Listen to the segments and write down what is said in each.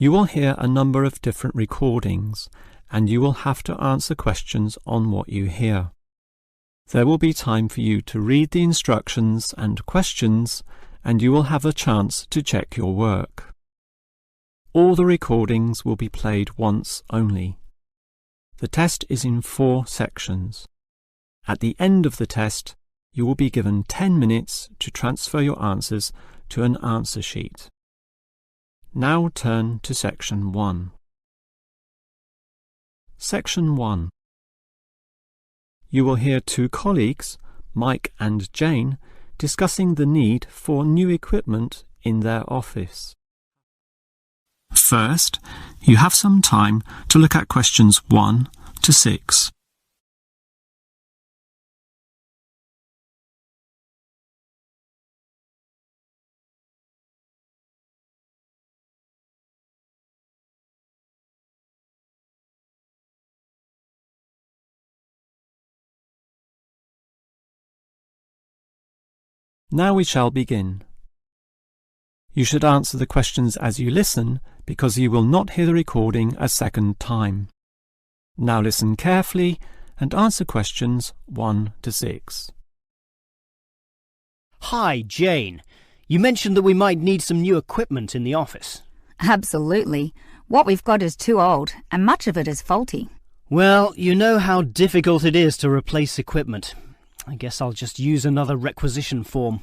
You will hear a number of different recordings, and you will have to answer questions on what you hear. There will be time for you to read the instructions and questions, and you will have a chance to check your work. All the recordings will be played once only. The test is in 4 sections. At the end of the test, you will be given 10 minutes to transfer your answers to an answer sheet. Now turn to Section 1. Section 1. You will hear 2 colleagues, Mike and Jane, discussing the need for new equipment in their office. First, you have some time to look at questions 1 to 6. Now we shall begin. You should answer the questions as you listen, because you will not hear the recording a second time. Now listen carefully and answer questions 1 to 6. Hi, Jane. You mentioned that we might need some new equipment in the office. Absolutely. What we've got is too old, and much of it is faulty. Well, you know how difficult it is to replace equipment. I guess I'll just use another requisition form.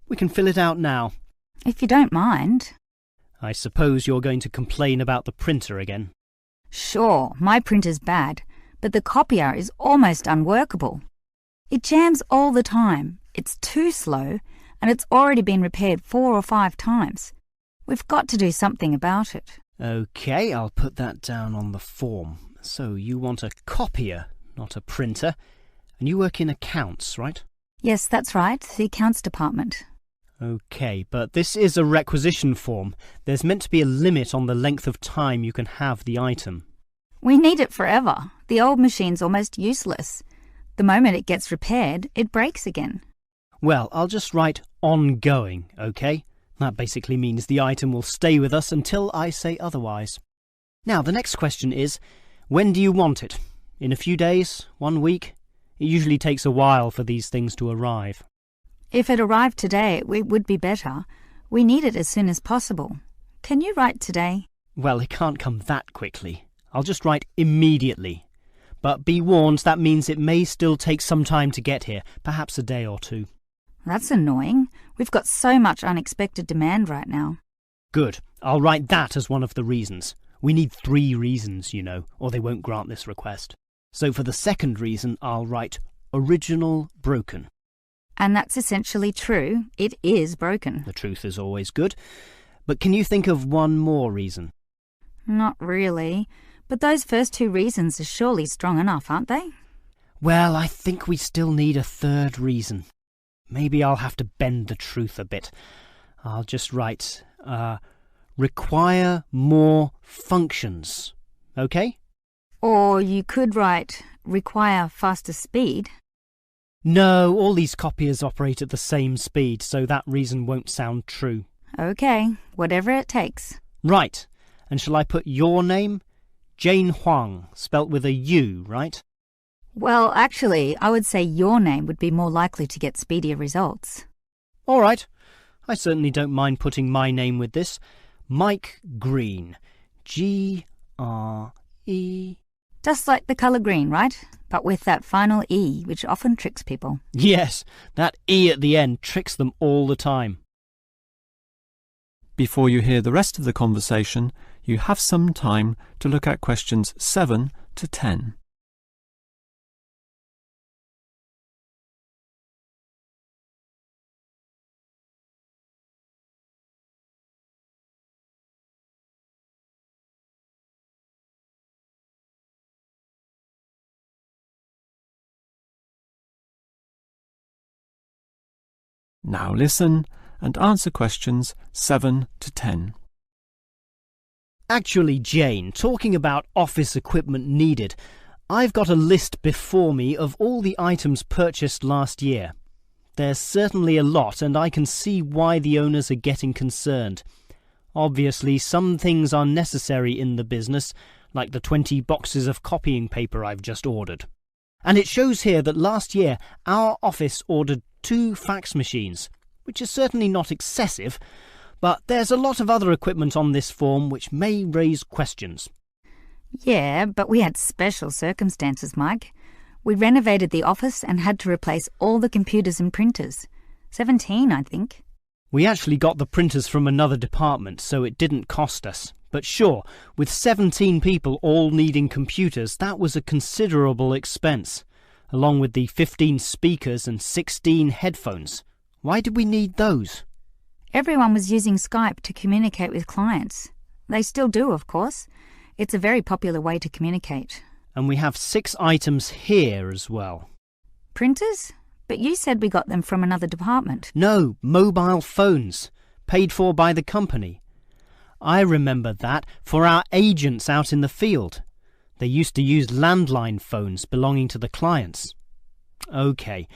We can fill it out now. If you don't mind. I suppose you're going to complain about the printer again. Sure, my printer's bad, but the copier is almost unworkable. It jams all the time, it's too slow, and it's already been repaired 4 or 5 times. We've got to do something about it. OK, I'll put that down on the form. So you want a copier, not a printer. And you work in accounts, right? Yes, that's right, the accounts department. OK, but this is a requisition form. There's meant to be a limit on the length of time you can have the item. We need it forever. The old machine's almost useless. The moment it gets repaired, it breaks again. Well, I'll just write ongoing, OK? That basically means the item will stay with us until I say otherwise. Now, the next question is, when do you want it? In a few days? 1 week? It usually takes a while for these things to arrive. If it arrived today, it would be better. We need it as soon as possible. Can you write today? Well, it can't come that quickly. I'll just write immediately. But be warned, that means it may still take some time to get here, perhaps a day or 2. That's annoying. We've got so much unexpected demand right now. Good. I'll write that as one of the reasons. We need 3 reasons, you know, or they won't grant this request. So for the second reason, I'll write original broken. And that's essentially true. It is broken. The truth is always good. But can you think of one more reason? Not really. But those first 2 reasons are surely strong enough, aren't they? Well, I think we still need a 3rd reason. Maybe I'll have to bend the truth a bit. I'll just write, require more functions. OK? Or you could write, require faster speed. No, all these copiers operate at the same speed, so that reason won't sound true. OK, whatever it takes. Right. And shall I put your name? Jane Huang, spelt with a U, right? Well, actually, I would say your name would be more likely to get speedier results. All right. I certainly don't mind putting my name with this. Mike Green. G-R-E... Just like the colour green, right? But with that final E, which often tricks people. Yes, that E at the end tricks them all the time. Before you hear the rest of the conversation, you have some time to look at questions 7 to 10. Now listen and answer questions 7 to 10. Actually, Jane, talking about office equipment needed, I've got a list before me of all the items purchased last year. There's certainly a lot, and I can see why the owners are getting concerned. Obviously, some things are necessary in the business, like the 20 boxes of copying paper I've just ordered. And it shows here that last year our office ordered 2 fax machines, which is certainly not excessive, but there's a lot of other equipment on this form which may raise questions. Yeah, but we had special circumstances, Mike. We renovated the office and had to replace all the computers and printers. 17, I think. We actually got the printers from another department, so it didn't cost us. But sure, with 17 people all needing computers, that was a considerable expense, along with the 15 speakers and 16 headphones. Why did we need those? Everyone was using Skype to communicate with clients. They still do, of course. It's a very popular way to communicate. And we have 6 items here as well. Printers? But you said we got them from another department. No, mobile phones, paid for by the company. I remember that for our agents out in the field. They used to use landline phones belonging to the clients. OK.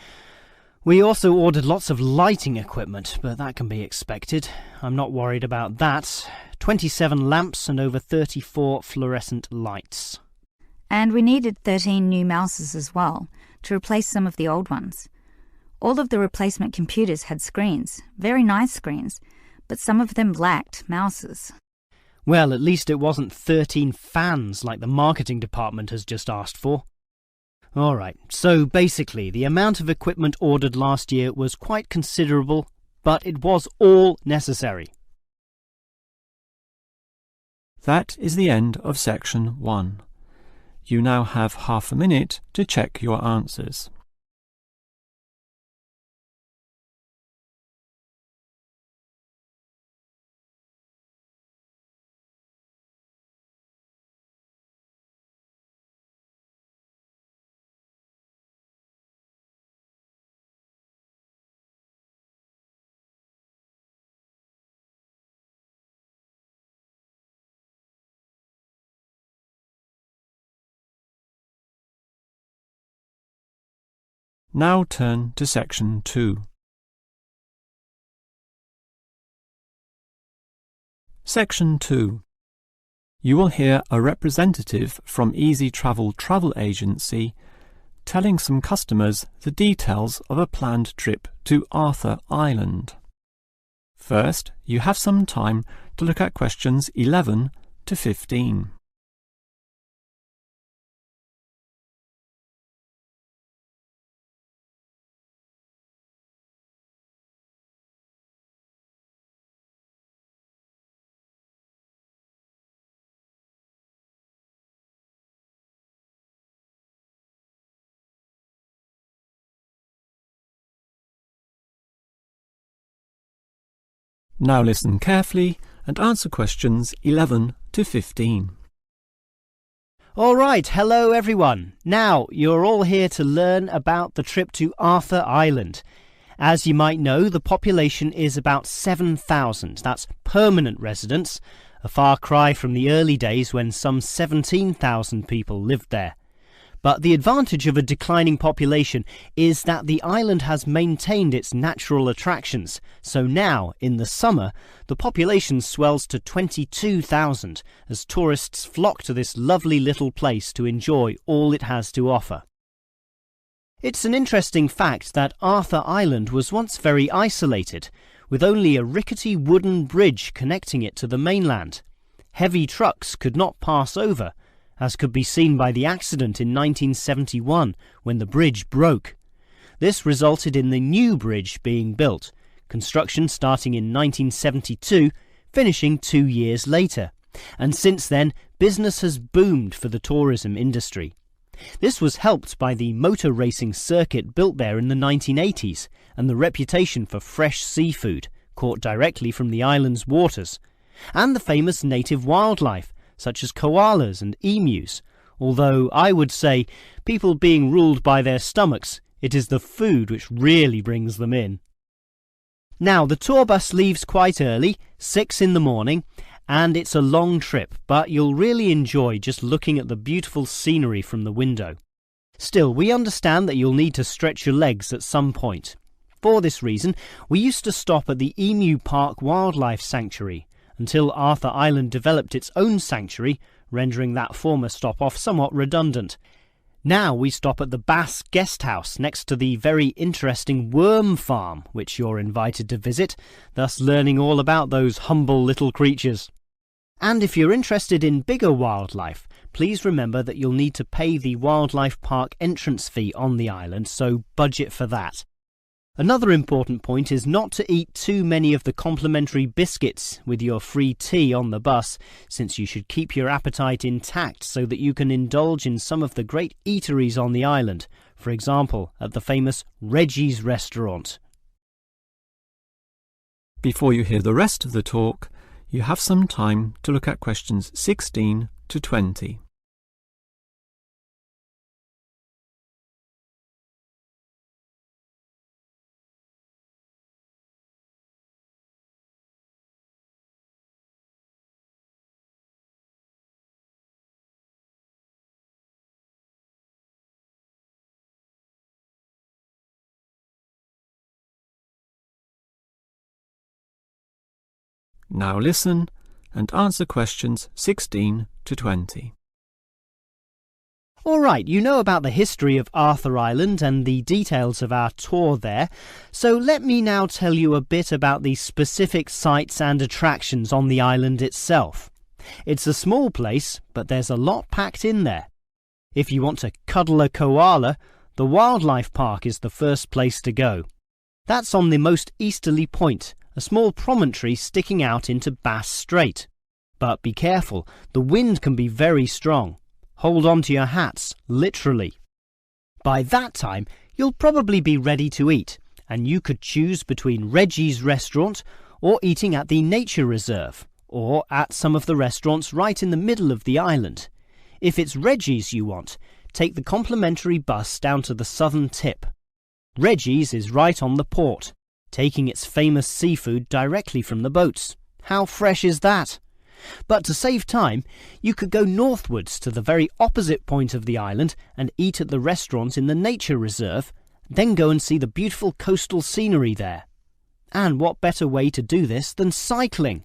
We also ordered lots of lighting equipment, but that can be expected. I'm not worried about that. 27 lamps and over 34 fluorescent lights. And we needed 13 new mouses as well, to replace some of the old ones. All of the replacement computers had screens, very nice screens, but some of them lacked mouses. Well, at least it wasn't 13 fans like the marketing department has just asked for. Alright, so basically the amount of equipment ordered last year was quite considerable, but it was all necessary. That is the end of section 1. You now have half a minute to check your answers. Now turn to section 2. Section 2. You will hear a representative from Easy Travel Travel Agency telling some customers the details of a planned trip to Arthur Island. First, you have some time to look at questions 11 to 15. Now listen carefully and answer questions 11 to 15. All right, hello everyone. Now, you're all here to learn about the trip to Arthur Island. As you might know, the population is about 7,000. That's permanent residents, a far cry from the early days when some 17,000 people lived there. But the advantage of a declining population is that the island has maintained its natural attractions. So now, in the summer, the population swells to 22,000 as tourists flock to this lovely little place to enjoy all it has to offer. It's an interesting fact that Arthur Island was once very isolated, with only a rickety wooden bridge connecting it to the mainland. Heavy trucks could not pass over, as could be seen by the accident in 1971 when the bridge broke. This resulted in the new bridge being built, construction starting in 1972, finishing 2 years later. And since then, business has boomed for the tourism industry. This was helped by the motor racing circuit built there in the 1980s and the reputation for fresh seafood, caught directly from the island's waters, and the famous native wildlife, such as koalas and emus, although I would say, people being ruled by their stomachs, it is the food which really brings them in. Now, the tour bus leaves quite early, 6 in the morning, and it's a long trip, but you'll really enjoy just looking at the beautiful scenery from the window. Still, we understand that you'll need to stretch your legs at some point. For this reason, we used to stop at the Emu Park Wildlife Sanctuary, until Arthur Island developed its own sanctuary, rendering that former stop-off somewhat redundant. Now we stop at the Bass Guest House next to the very interesting worm farm, which you're invited to visit, thus learning all about those humble little creatures. And if you're interested in bigger wildlife, please remember that you'll need to pay the wildlife park entrance fee on the island, so budget for that. Another important point is not to eat too many of the complimentary biscuits with your free tea on the bus, since you should keep your appetite intact so that you can indulge in some of the great eateries on the island, for example at the famous Reggie's restaurant. Before you hear the rest of the talk, you have some time to look at questions 16 to 20. Now listen and answer questions 16 to 20. All right, you know about the history of Arthur Island and the details of our tour there, so let me now tell you a bit about the specific sites and attractions on the island itself. It's a small place, but there's a lot packed in there. If you want to cuddle a koala, the wildlife park is the first place to go. That's on the most easterly point, a small promontory sticking out into Bass Strait. But be careful, the wind can be very strong. Hold on to your hats, literally. By that time, you'll probably be ready to eat, and you could choose between Reggie's restaurant or eating at the nature reserve, or at some of the restaurants right in the middle of the island. If it's Reggie's you want, take the complimentary bus down to the southern tip. Reggie's is right on the port, taking its famous seafood directly from the boats. How fresh is that? But to save time, you could go northwards to the very opposite point of the island and eat at the restaurant in the nature reserve, then go and see the beautiful coastal scenery there. And what better way to do this than cycling?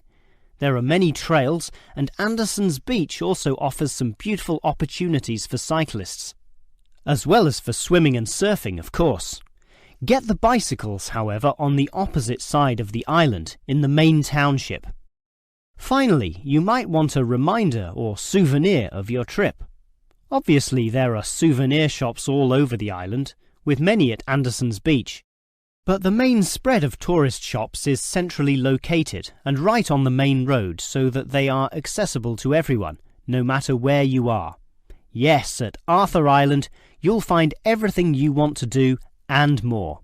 There are many trails, and Anderson's Beach also offers some beautiful opportunities for cyclists, as well as for swimming and surfing, of course. Get the bicycles, however, on the opposite side of the island, in the main township. Finally, you might want a reminder or souvenir of your trip. Obviously, there are souvenir shops all over the island, with many at Anderson's Beach. But the main spread of tourist shops is centrally located and right on the main road so that they are accessible to everyone, no matter where you are. Yes, at Arthur Island, you'll find everything you want to do and more.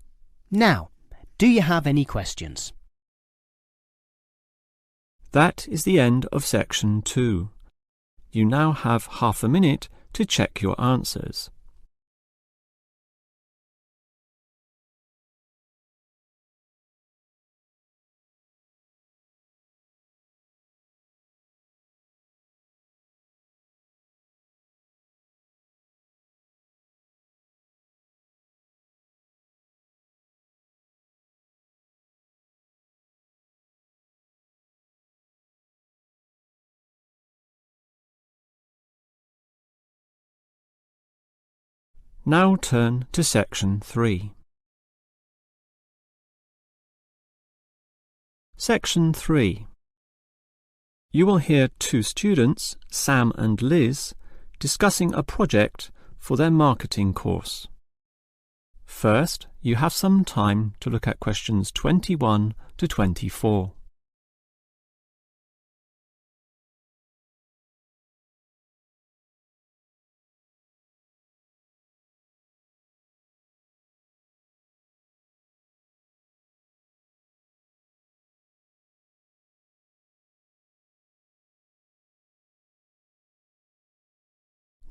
Now, do you have any questions? That is the end of section 2. You now have half a minute to check your answers. Now turn to section 3. Section 3. You will hear two students, Sam and Liz, discussing a project for their marketing course. First, you have some time to look at questions 21 to 24.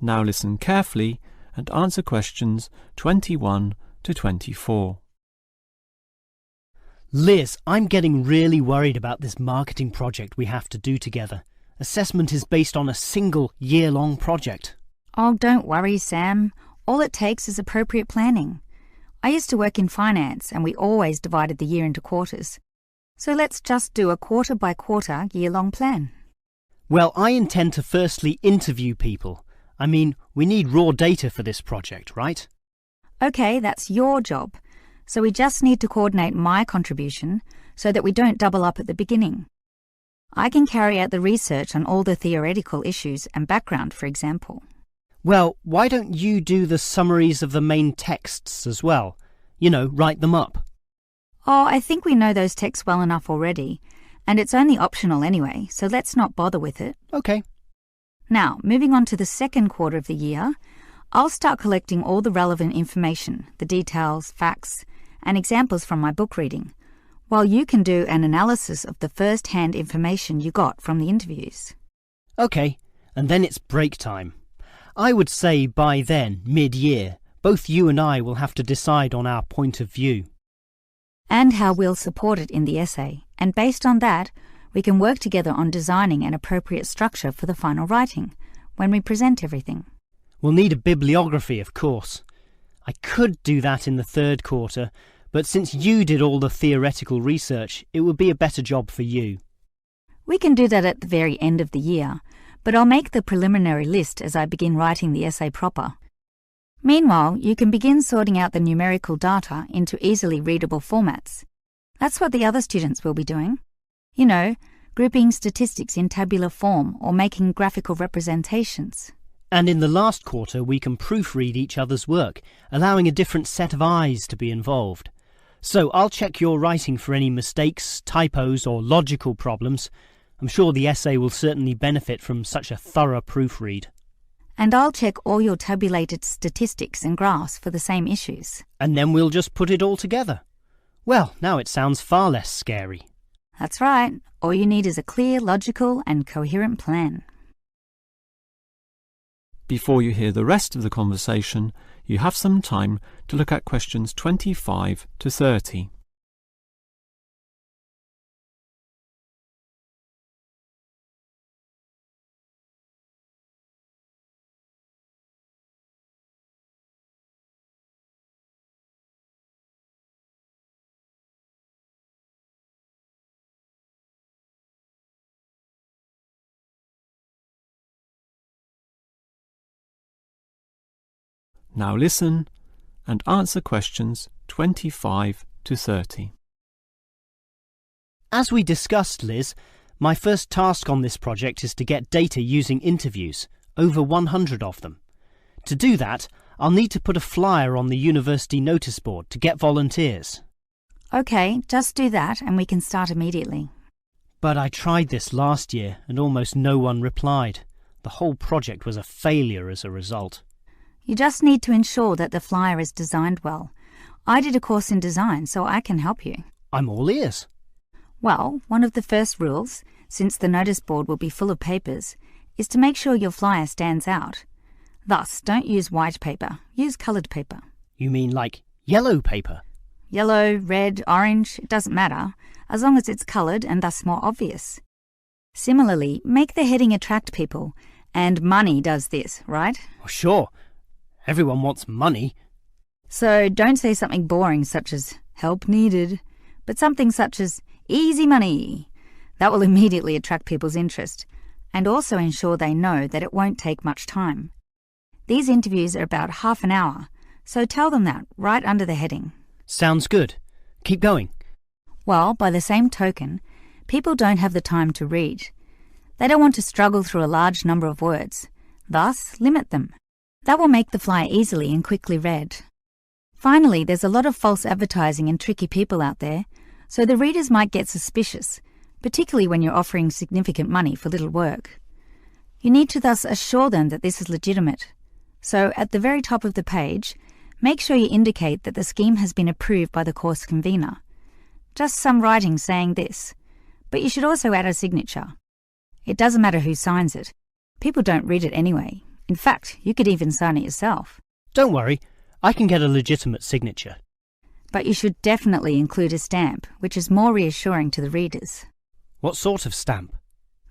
Now listen carefully and answer questions 21 to 24. Liz, I'm getting really worried about this marketing project we have to do together. Assessment is based on a single year-long project. Oh, don't worry, Sam. All it takes is appropriate planning. I used to work in finance and we always divided the year into quarters. So let's just do a quarter-by-quarter year-long plan. Well, I intend to firstly interview people. I mean, we need raw data for this project, right? OK, that's your job. So we just need to coordinate my contribution so that we don't double up at the beginning. I can carry out the research on all the theoretical issues and background, for example. Well, why don't you do the summaries of the main texts as well? You know, write them up. Oh, I think we know those texts well enough already, and it's only optional anyway, so let's not bother with it. OK. Now, moving on to the second quarter of the year, I'll start collecting all the relevant information, the details, facts, and examples from my book reading, while you can do an analysis of the first-hand information you got from the interviews. OK, and then it's break time. I would say by then, mid-year, both you and I will have to decide on our point of view. And how we'll support it in the essay, and based on that, we can work together on designing an appropriate structure for the final writing, when we present everything. We'll need a bibliography, of course. I could do that in the third quarter, but since you did all the theoretical research, it would be a better job for you. We can do that at the very end of the year, but I'll make the preliminary list as I begin writing the essay proper. Meanwhile, you can begin sorting out the numerical data into easily readable formats. That's what the other students will be doing. You know, grouping statistics in tabular form or making graphical representations. And in the last quarter, we can proofread each other's work, allowing a different set of eyes to be involved. So I'll check your writing for any mistakes, typos, or logical problems. I'm sure the essay will certainly benefit from such a thorough proofread. And I'll check all your tabulated statistics and graphs for the same issues. And then we'll just put it all together. Well, now it sounds far less scary. That's right. All you need is a clear, logical, and coherent plan. Before you hear the rest of the conversation, you have some time to look at questions 25 to 30. Now listen and answer questions 25 to 30. As we discussed, Liz, my first task on this project is to get data using interviews, over 100 of them. To do that, I'll need to put a flyer on the university notice board to get volunteers. OK, just do that and we can start immediately. But I tried this last year and almost no one replied. The whole project was a failure as a result. You just need to ensure that the flyer is designed well. I did a course in design, so I can help you. I'm all ears. Well, one of the first rules, since the notice board will be full of papers, is to make sure your flyer stands out. Thus, don't use white paper, use coloured paper. You mean like yellow paper? Yellow, red, orange, it doesn't matter, as long as it's coloured and thus more obvious. Similarly, make the heading attract people, and money does this, right? Oh, sure. Everyone wants money. So don't say something boring such as help needed, but something such as easy money. That will immediately attract people's interest and also ensure they know that it won't take much time. These interviews are about half an hour, so tell them that right under the heading. Sounds good. Keep going. Well, by the same token, people don't have the time to read. They don't want to struggle through a large number of words. Thus, limit them. That will make the flyer easily and quickly read. Finally, there's a lot of false advertising and tricky people out there, so the readers might get suspicious, particularly when you're offering significant money for little work. You need to thus assure them that this is legitimate. So, at the very top of the page, make sure you indicate that the scheme has been approved by the course convener. Just some writing saying this, but you should also add a signature. It doesn't matter who signs it. People don't read it anyway. In fact, you could even sign it yourself. Don't worry, I can get a legitimate signature. But you should definitely include a stamp, which is more reassuring to the readers. What sort of stamp?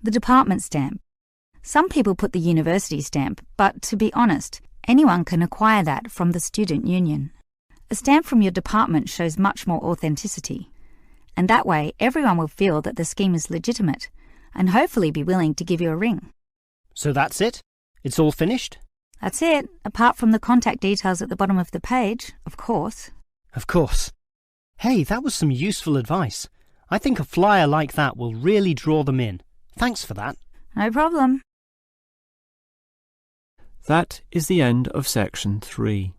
The department stamp. Some people put the university stamp, but to be honest, anyone can acquire that from the student union. A stamp from your department shows much more authenticity. and that way everyone will feel that the scheme is legitimate and hopefully be willing to give you a ring. So that's it? It's all finished? That's it, apart from the contact details at the bottom of the page, of course. Of course. Hey, that was some useful advice. I think a flyer like that will really draw them in. Thanks for that. No problem. That is the end of section 3.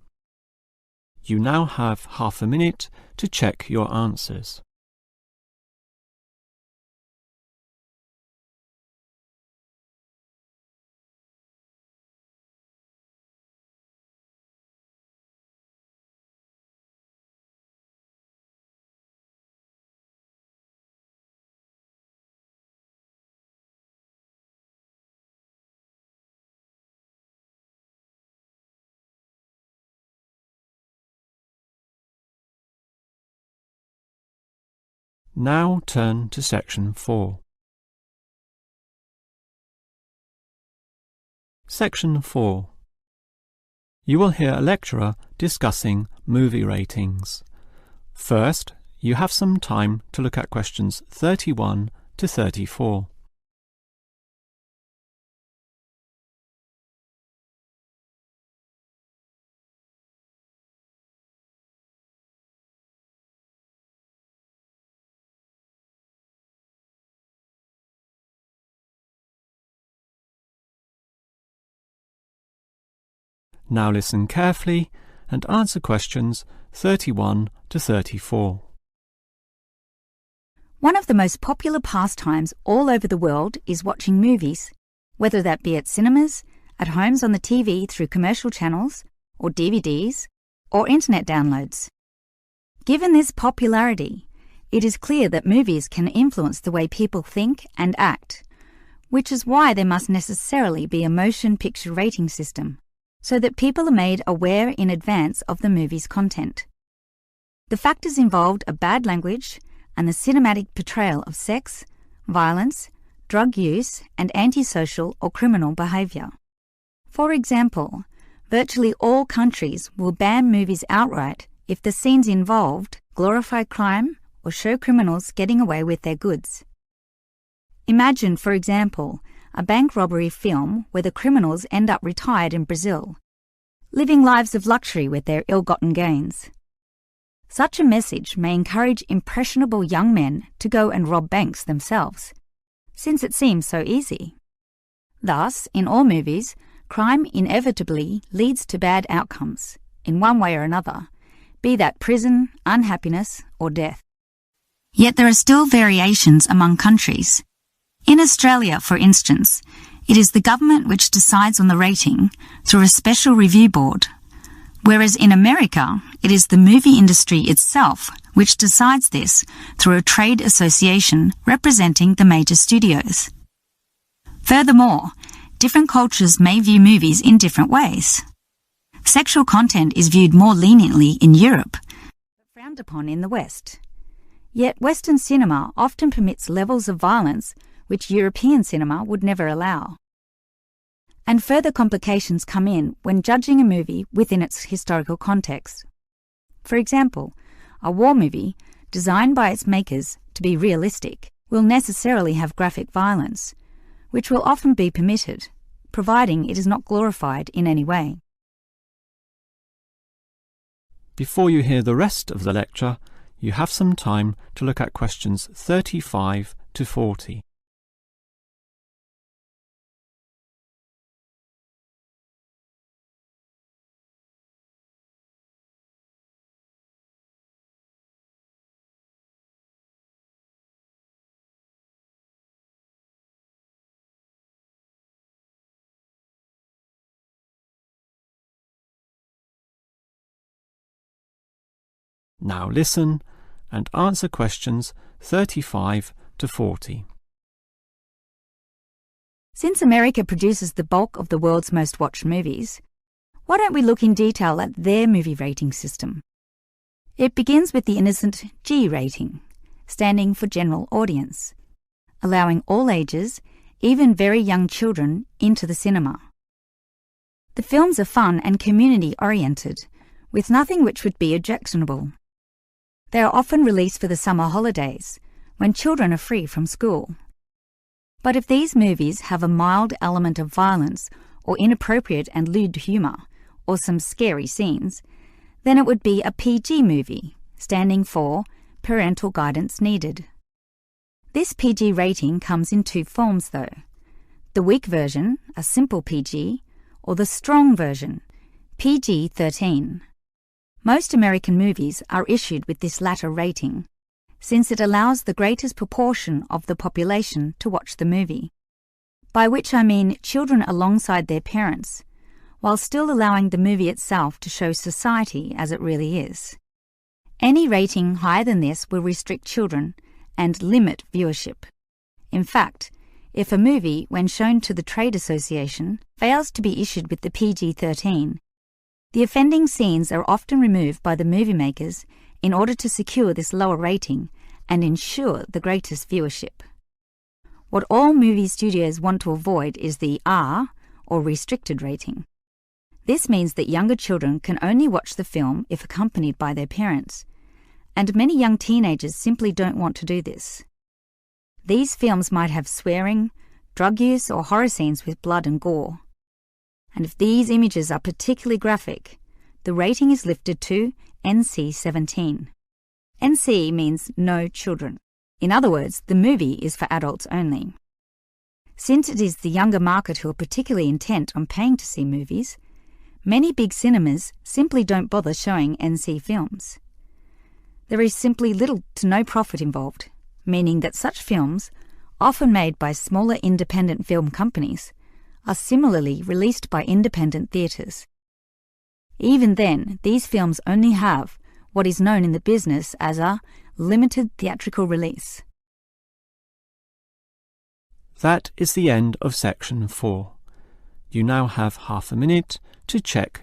You now have half a minute to check your answers. Now turn to section 4. Section 4. You will hear a lecturer discussing movie ratings. First, you have some time to look at questions 31 to 34. Now listen carefully and answer questions 31 to 34. One of the most popular pastimes all over the world is watching movies, whether that be at cinemas, at homes on the TV through commercial channels, or DVDs, or internet downloads. Given this popularity, it is clear that movies can influence the way people think and act, which is why there must necessarily be a motion picture rating system, so that people are made aware in advance of the movie's content. The factors involved are bad language and the cinematic portrayal of sex, violence, drug use, and antisocial or criminal behaviour. For example, virtually all countries will ban movies outright if the scenes involved glorify crime or show criminals getting away with their goods. Imagine, for example, a bank robbery film where the criminals end up retired in Brazil, living lives of luxury with their ill-gotten gains. Such a message may encourage impressionable young men to go and rob banks themselves, since it seems so easy. Thus, in all movies, crime inevitably leads to bad outcomes, in one way or another, be that prison, unhappiness, or death. Yet there are still variations among countries. In Australia, for instance, it is the government which decides on the rating through a special review board, whereas in America, it is the movie industry itself which decides this through a trade association representing the major studios. Furthermore, different cultures may view movies in different ways. Sexual content is viewed more leniently in Europe, but frowned upon in the West. Yet Western cinema often permits levels of violence which European cinema would never allow. And further complications come in when judging a movie within its historical context. For example, a war movie, designed by its makers to be realistic, will necessarily have graphic violence, which will often be permitted, providing it is not glorified in any way. Before you hear the rest of the lecture, you have some time to look at questions 35 to 40. Now listen and answer questions 35 to 40. Since America produces the bulk of the world's most watched movies, why don't we look in detail at their movie rating system? It begins with the innocent G rating, standing for general audience, allowing all ages, even very young children, into the cinema. The films are fun and community-oriented, with nothing which would be objectionable. They are often released for the summer holidays, when children are free from school. But if these movies have a mild element of violence or inappropriate and lewd humour, or some scary scenes, then it would be a PG movie, standing for Parental Guidance Needed. This PG rating comes in two forms though: the weak version, a simple PG, or the strong version, PG-13. Most American movies are issued with this latter rating, since it allows the greatest proportion of the population to watch the movie, by which I mean children alongside their parents, while still allowing the movie itself to show society as it really is. Any rating higher than this will restrict children and limit viewership. In fact, if a movie, when shown to the trade association, fails to be issued with the PG-13, the offending scenes are often removed by the movie makers in order to secure this lower rating and ensure the greatest viewership. What all movie studios want to avoid is the R, or restricted rating. This means that younger children can only watch the film if accompanied by their parents, and many young teenagers simply don't want to do this. These films might have swearing, drug use, or horror scenes with blood and gore. And if these images are particularly graphic, the rating is lifted to NC-17. NC means no children. In other words, the movie is for adults only. Since it is the younger market who are particularly intent on paying to see movies, many big cinemas simply don't bother showing NC films. There is simply little to no profit involved, meaning that such films, often made by smaller independent film companies, are similarly released by independent theatres. Even then, these films only have what is known in the business as a limited theatrical release. That is the end of section 4. You now have half a minute to check